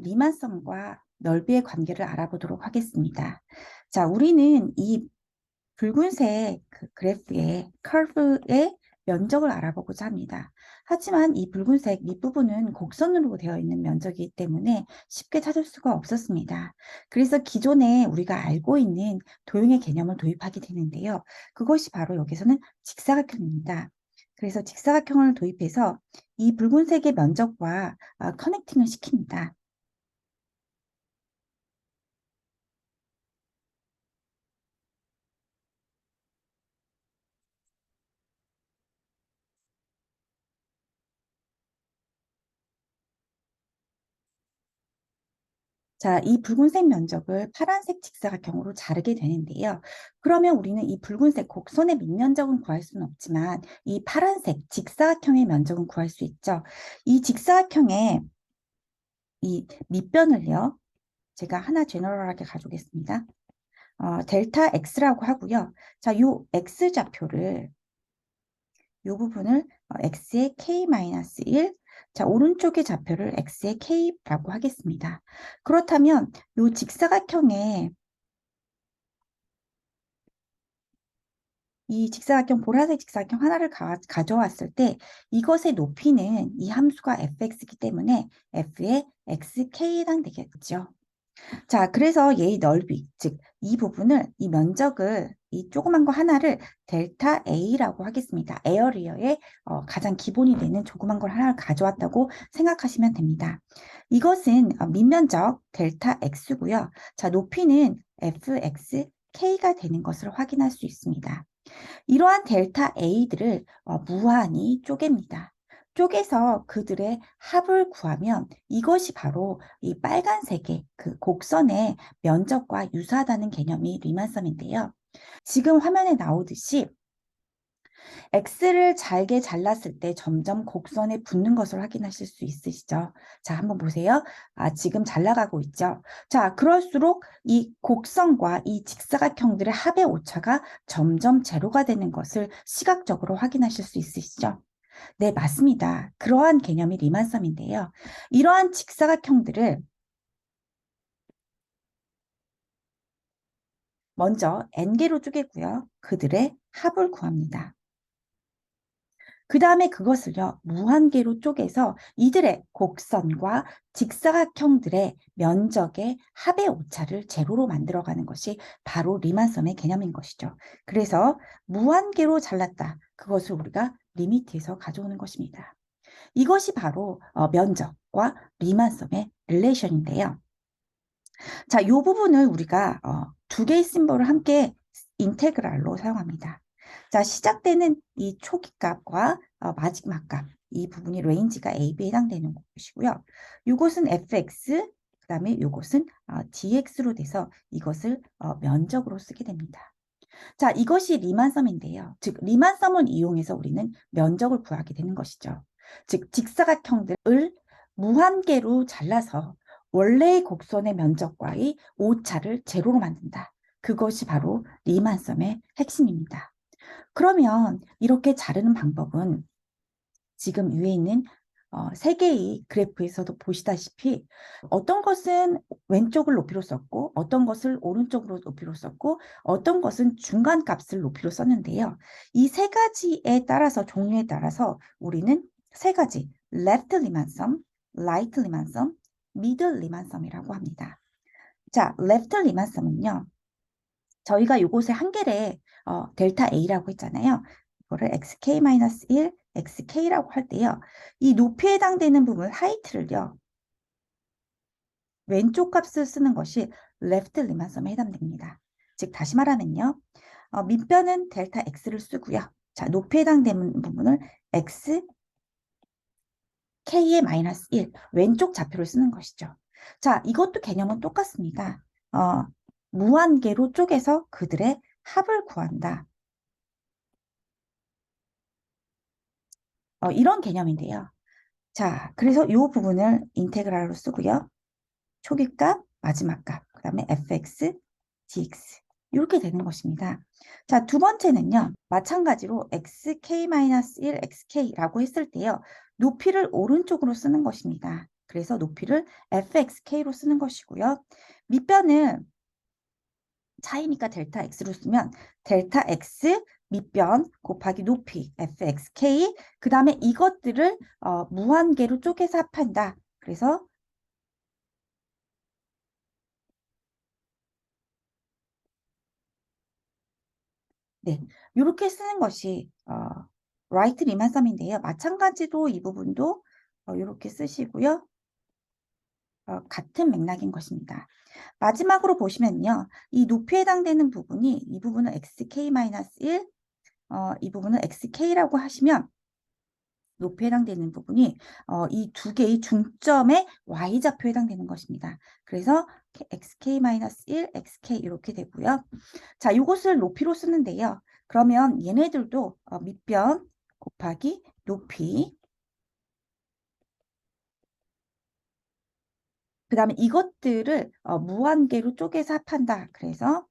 리만섬과 넓이의 관계를 알아보도록 하겠습니다. 자, 우리는 이 붉은색 그래프의 커브의 면적을 알아보고자 합니다. 하지만 이 붉은색 밑부분은 곡선으로 되어 있는 면적이기 때문에 쉽게 찾을 수가 없었습니다. 그래서 기존에 우리가 알고 있는 도형의 개념을 도입하게 되는데요. 그것이 바로 여기서는 직사각형입니다. 그래서 직사각형을 도입해서 이 붉은색의 면적과 커넥팅을 시킵니다. 자, 이 붉은색 면적을 파란색 직사각형으로 자르게 되는데요. 그러면 우리는 이 붉은색 곡선의 밑면적은 구할 수는 없지만 이 파란색 직사각형의 면적은 구할 수 있죠. 이 직사각형의 이 밑변을요. 제가 하나 제너럴하게 가져오겠습니다. 델타 X라고 하고요. 자, 요 X좌표를 요 부분을 x의 k-1, 자, 오른쪽의 좌표를 x의 k라고 하겠습니다. 그렇다면 요 직사각형의 이 직사각형, 보라색 직사각형 하나를 가져왔을 때 이것의 높이는 이 함수가 fx이기 때문에 f의 xk에 해당되겠죠. 자, 그래서 얘의 넓이, 즉 이 부분을, 이 면적을, 이 조그만 거 하나를 델타 A라고 하겠습니다. 에어리어의 가장 기본이 되는 조그만 걸 하나를 가져왔다고 생각하시면 됩니다. 이것은 밑면적 델타 X고요. 자, 높이는 fxk가 되는 것을 확인할 수 있습니다. 이러한 델타 A들을 무한히 쪼갭니다. 쪼개서 그들의 합을 구하면 이것이 바로 이 빨간색의 그 곡선의 면적과 유사하다는 개념이 리만섬인데요. 지금 화면에 나오듯이 X를 잘게 잘랐을 때 점점 곡선에 붙는 것을 확인하실 수 있으시죠? 자, 한번 보세요. 지금 잘 나가고 있죠? 자, 그럴수록 이 곡선과 이 직사각형들의 합의 오차가 점점 제로가 되는 것을 시각적으로 확인하실 수 있으시죠? 네, 맞습니다. 그러한 개념이 리만섬인데요. 이러한 직사각형들을 먼저 N개로 쪼개고요. 그들의 합을 구합니다. 그 다음에 그것을요, 무한개로 쪼개서 이들의 곡선과 직사각형들의 면적의 합의 오차를 제로로 만들어가는 것이 바로 리만섬의 개념인 것이죠. 그래서 무한개로 잘랐다. 그것을 우리가 리미트에서 가져오는 것입니다. 이것이 바로 면적과 리만섬의 릴레이션인데요. 자, 이 부분을 우리가 두 개의 심볼을 함께 인테그랄로 사용합니다. 자, 시작되는 이 초기값과 마지막 값, 이 부분이 레인지가 AB에 해당되는 것이고요. 이것은 fx, 그 다음에 이것은 dx로 돼서 이것을 면적으로 쓰게 됩니다. 자, 이것이 리만섬인데요. 즉, 리만섬을 이용해서 우리는 면적을 구하게 되는 것이죠. 즉, 직사각형들을 무한개로 잘라서 원래의 곡선의 면적과의 오차를 제로로 만든다. 그것이 바로 리만섬의 핵심입니다. 그러면 이렇게 자르는 방법은 지금 위에 있는 세 개의 그래프에서도 보시다시피 어떤 것은 왼쪽을 높이로 썼고 어떤 것을 오른쪽으로 높이로 썼고 어떤 것은 중간 값을 높이로 썼는데요. 이 세 가지에 따라서 종류에 따라서 우리는 세 가지 left 리만섬, right 리만섬, middle 리만섬이라고 합니다. 자, left 리만섬은요. 저희가 이곳에 한 개를 델타 A라고 했잖아요. 이거를 xk-1, xk라고 할 때요. 이 높이에 해당되는 부분, 하이트를요. 왼쪽 값을 쓰는 것이 left 리만섬에 해당됩니다. 즉 다시 말하면요. 밑변은 델타 x를 쓰고요. 자, 높이에 해당되는 부분을 x, k의 마이너스 1, 왼쪽 좌표를 쓰는 것이죠. 자, 이것도 개념은 똑같습니다. 무한계로 쪼개서 그들의 합을 구한다. 이런 개념인데요. 자, 그래서 이 부분을 인테그랄로 쓰고요. 초기값, 마지막 값, 그 다음에 fx, dx 이렇게 되는 것입니다. 자, 두 번째는요. 마찬가지로 xk-1, xk라고 했을 때요. 높이를 오른쪽으로 쓰는 것입니다. 그래서 높이를 fxk로 쓰는 것이고요. 밑변은 차이니까 델타 x로 쓰면 델타 x 밑변 곱하기 높이 fxk, 그 다음에 이것들을 무한계로 쪼개서 합한다. 그래서 네, 이렇게 쓰는 것이 라이트 리만섬인데요. 마찬가지로 이 부분도 이렇게 쓰시고요. 같은 맥락인 것입니다. 마지막으로 보시면요. 이 높이에 해당되는 부분이 이 부분은 xk-1, 이 부분은 xk라고 하시면 높이에 해당되는 부분이 이 두 개의 중점의 y좌표에 해당되는 것입니다. 그래서 xk-1, xk 이렇게 되고요. 자, 이것을 높이로 쓰는데요. 그러면 얘네들도 밑변 곱하기 높이, 그 다음에 이것들을 무한계로 쪼개서 합한다. 그래서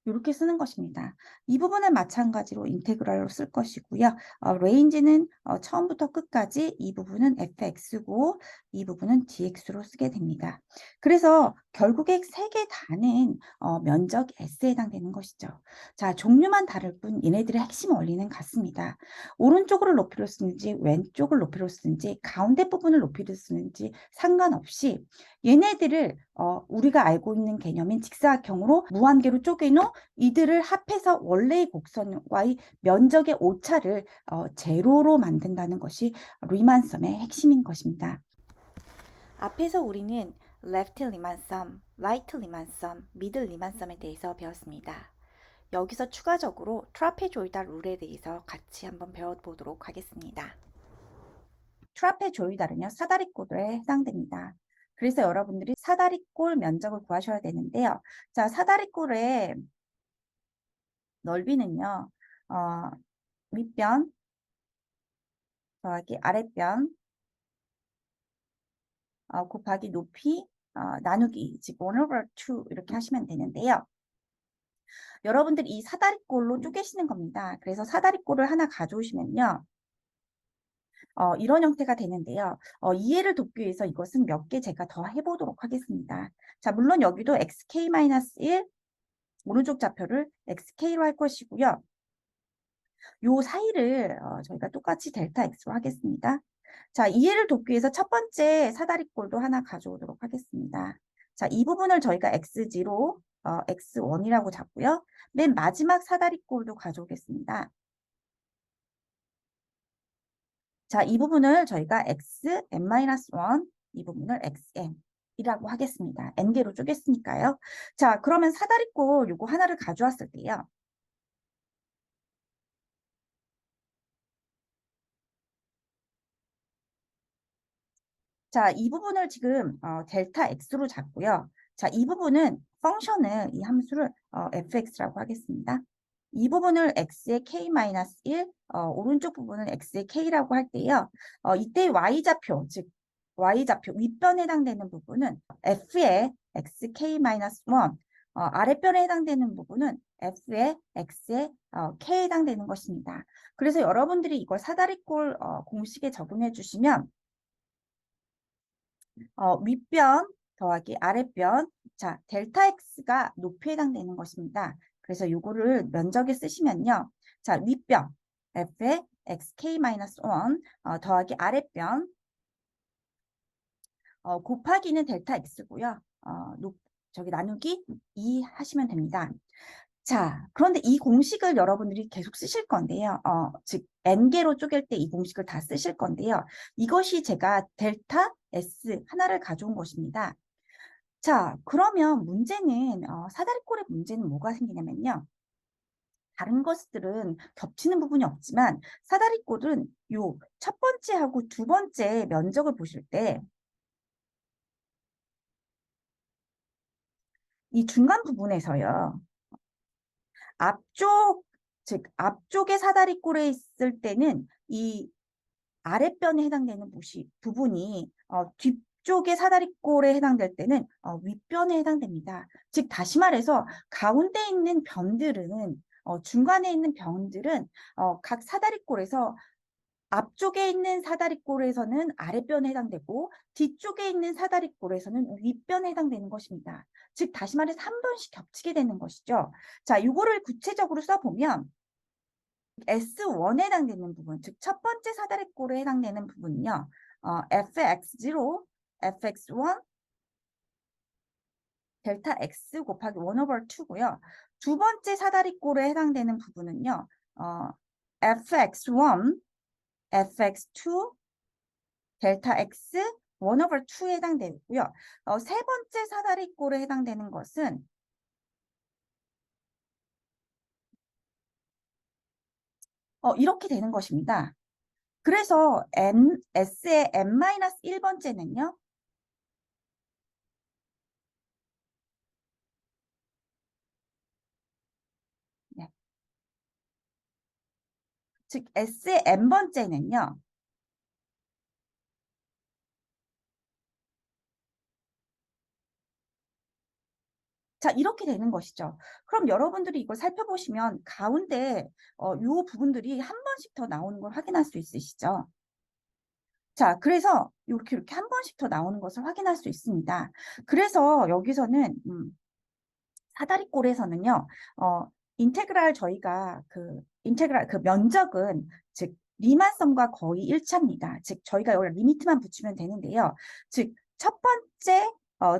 이렇게 쓰는 것입니다. 이 부분은 마찬가지로 인테그랄로 쓸 것이고요. 레인지는 처음부터 끝까지 이 부분은 fx고 이 부분은 dx로 쓰게 됩니다. 그래서 결국에 세 개 다는 면적 s에 해당되는 것이죠. 자, 종류만 다를 뿐 얘네들의 핵심 원리는 같습니다. 오른쪽으로 높이로 쓰는지 왼쪽을 높이로 쓰는지 가운데 부분을 높이로 쓰는지 상관없이 얘네들을 우리가 알고 있는 개념인 직사각형으로 무한계로 쪼개놓은 이들을 합해서 원래의 곡선과의 면적의 오차를 제로로 만든다는 것이 리만섬의 핵심인 것입니다. 앞에서 우리는 left 리만섬, right 리만섬, middle 리만섬에 대해서 배웠습니다. 여기서 추가적으로 트라페조이달 룰에 대해서 같이 한번 배워보도록 하겠습니다. 트라페조이달은요, 사다리꼴에 해당됩니다. 그래서 여러분들이 사다리꼴 면적을 구하셔야 되는데요. 자, 사다리꼴의 넓이는요, 윗변 더하기 아랫변 곱하기 높이 나누기, 즉 1/2 이렇게 하시면 되는데요. 여러분들 이 사다리꼴로 쪼개시는 겁니다. 그래서 사다리꼴을 하나 가져오시면요. 이런 형태가 되는데요. 이해를 돕기 위해서 이것은 몇 개 제가 더 해보도록 하겠습니다. 자, 물론 여기도 xk-1 오른쪽 좌표를 xk로 할 것이고요. 요 사이를 저희가 똑같이 델타 x로 하겠습니다. 자, 이해를 돕기 위해서 첫 번째 사다리꼴도 하나 가져오도록 하겠습니다. 자, 이 부분을 저희가 x0, x1이라고 잡고요. 맨 마지막 사다리꼴도 가져오겠습니다. 자, 이 부분을 저희가 xn-1, 이 부분을 xn이라고 하겠습니다. n개로 쪼갰으니까요. 자, 그러면 사다리꼴 요거 하나를 가져왔을 때요. 자, 이 부분을 지금 델타 x로 잡고요. 자, 이 부분은 펑션을, 이 함수를 fx라고 하겠습니다. 이 부분을 x의 k-1, 오른쪽 부분은 x의 k라고 할 때요. 이때 y좌표, 즉 y좌표 윗변에 해당되는 부분은 f의 xk-1, 아랫변에 해당되는 부분은 f의 x의 k에 해당되는 것입니다. 그래서 여러분들이 이걸 사다리꼴 공식에 적용해 주시면 윗변 더하기 아랫변, 자, 델타 x가 높이에 해당되는 것입니다. 그래서 요거를 면적에 쓰시면요. 자, 윗변 f의 xk-1 더하기 아랫변 곱하기는 델타 x고요. 저기 나누기 2 하시면 됩니다. 자, 그런데 이 공식을 여러분들이 계속 쓰실 건데요. 즉 n개로 쪼갤 때 이 공식을 다 쓰실 건데요. 이것이 제가 델타 S 하나를 가져온 것입니다. 자, 그러면 문제는 사다리꼴의 문제는 뭐가 생기냐면요. 다른 것들은 겹치는 부분이 없지만 사다리꼴은 요 첫 번째하고 두 번째 면적을 보실 때 이 중간 부분에서요. 앞쪽, 즉 앞쪽의 사다리꼴에 있을 때는 이 아랫변에 해당되는 부분이 뒤쪽의 사다리꼴에 해당될 때는 윗변에 해당됩니다. 즉 다시 말해서 가운데 있는 변들은 중간에 있는 변들은 각 사다리꼴에서 앞쪽에 있는 사다리꼴에서는 아랫변에 해당되고 뒤쪽에 있는 사다리꼴에서는 윗변에 해당되는 것입니다. 즉 다시 말해서 한 번씩 겹치게 되는 것이죠. 자, 이거를 구체적으로 써보면 S1에 해당되는 부분, 즉 첫 번째 사다리꼴에 해당되는 부분은요. fx0, fx1, 델타 x 곱하기 1 over 2고요. 두 번째 사다리꼴에 해당되는 부분은요. fx1, fx2, 델타 x 1 over 2에 해당되고요. 세 번째 사다리꼴에 해당되는 것은 이렇게 되는 것입니다. 그래서 S의 n-1번째는요. 네. 즉 S의 n번째는요. 자, 이렇게 되는 것이죠. 그럼 여러분들이 이걸 살펴보시면 가운데 요 부분들이 한 번씩 더 나오는 걸 확인할 수 있으시죠? 자, 그래서 이렇게 한 번씩 더 나오는 것을 확인할 수 있습니다. 그래서 여기서는 사다리꼴에서는요, 인테그랄 저희가 인테그랄 면적은 즉 리만섬과 거의 일치합니다. 즉 저희가 여기 리미트만 붙이면 되는데요. 즉 첫 번째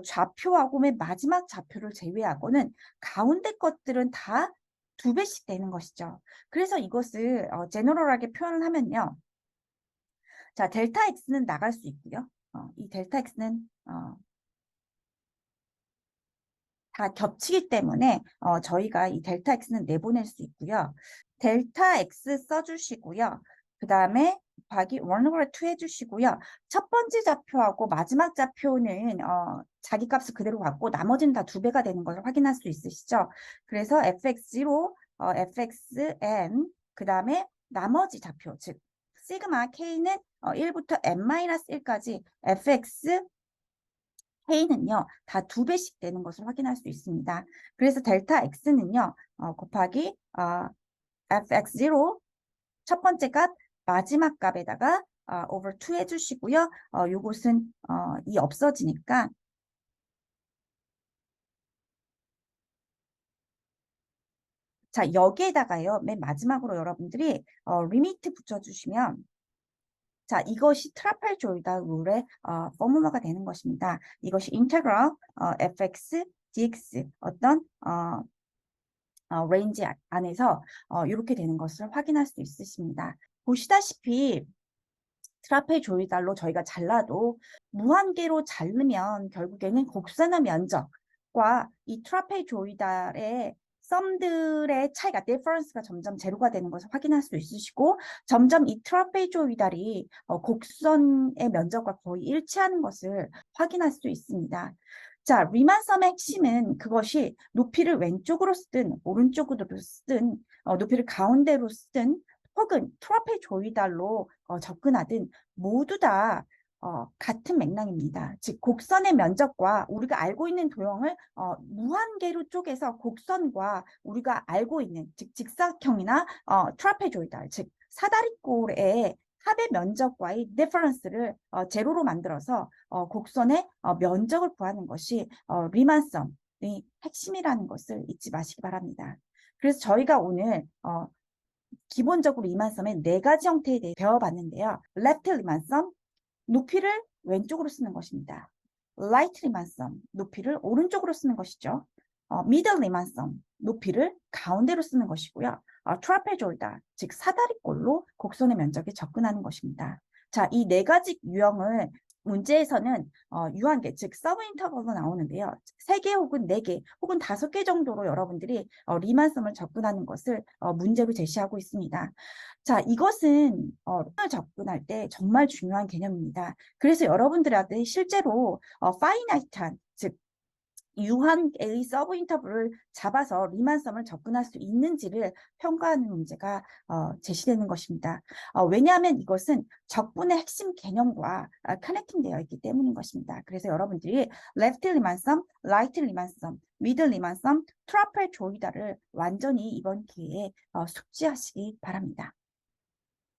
좌표하고 맨 마지막 좌표를 제외하고는 가운데 것들은 다 두 배씩 되는 것이죠. 그래서 이것을 제너럴하게 표현을 하면요. 자, 델타 X는 나갈 수 있고요. 이 델타 X는 다 겹치기 때문에 저희가 이 델타 X는 내보낼 수 있고요. 델타 X 써주시고요. 그 다음에 곱하기 1 over 2 해주시고요. 첫 번째 좌표하고 마지막 좌표는 자기 값을 그대로 갖고 나머지는 다 두 배가 되는 것을 확인할 수 있으시죠. 그래서 fx0, fxn, 그 다음에 나머지 좌표, 즉 시그마 k는 1부터 n-1까지 fx K는요, 다 두 배씩 되는 것을 확인할 수 있습니다. 그래서 델타 X는요, 곱하기 fx0 첫 번째 값, 마지막 값에다가 over 2 해주시고요. 요것은 이 없어지니까 자, 여기에다가요, 맨 마지막으로 여러분들이 리미트 붙여주시면 자, 이것이 트라페조이다 룰의 포뮬러가 되는 것입니다. 이것이 인테그럴 fx dx 어떤 레인지 안에서 이렇게 되는 것을 확인할 수 있으십니다. 보시다시피 트라페조이달로 저희가 잘라도 무한계로 자르면 결국에는 곡선의 면적과 이 트라페조이달의 썸들의 차이가, 디퍼런스가 점점 제로가 되는 것을 확인할 수 있으시고 점점 이 트라페조이달이 곡선의 면적과 거의 일치하는 것을 확인할 수 있습니다. 자, 리만섬의 핵심은 그것이 높이를 왼쪽으로 쓰든 오른쪽으로 쓰든 높이를 가운데로 쓰든 혹은 트라페조이달로 접근하든 모두 다 같은 맥락입니다. 즉 곡선의 면적과 우리가 알고 있는 도형을 무한계로 쪼개서 곡선과 우리가 알고 있는 즉 직사각형이나 트라페조이달 즉 사다리꼴의 합의 면적과의 디퍼런스를 제로로 만들어서 곡선의 면적을 구하는 것이 리만섬의 핵심이라는 것을 잊지 마시기 바랍니다. 그래서 저희가 오늘 기본적으로 리만섬의 네 가지 형태에 대해 배워봤는데요. 레프트 리만섬, 높이를 왼쪽으로 쓰는 것입니다. 라이트 리만섬, 높이를 오른쪽으로 쓰는 것이죠. 미들 리만섬, 높이를 가운데로 쓰는 것이고요. 트라페조이다, 즉 사다리꼴로 곡선의 면적에 접근하는 것입니다. 자, 이 네 가지 유형을 문제에서는 유한계, 즉 서브 인터벌로 나오는데요. 3개 혹은 4개 혹은 5개 정도로 여러분들이 리만섬을 접근하는 것을 문제로 제시하고 있습니다. 자, 이것은 접근할 때 정말 중요한 개념입니다. 그래서 여러분들한테 실제로 파이나이트한, 즉 유한의 서브 인터벌을 잡아서 리만섬을 접근할 수 있는지를 평가하는 문제가 제시되는 것입니다. 왜냐하면 이것은 적분의 핵심 개념과 커넥팅되어 있기 때문인 것입니다. 그래서 여러분들이 레프트 리만섬, 라이트 리만섬, 미들 리만섬, 트라페조이다를 완전히 이번 기회에 숙지하시기 바랍니다.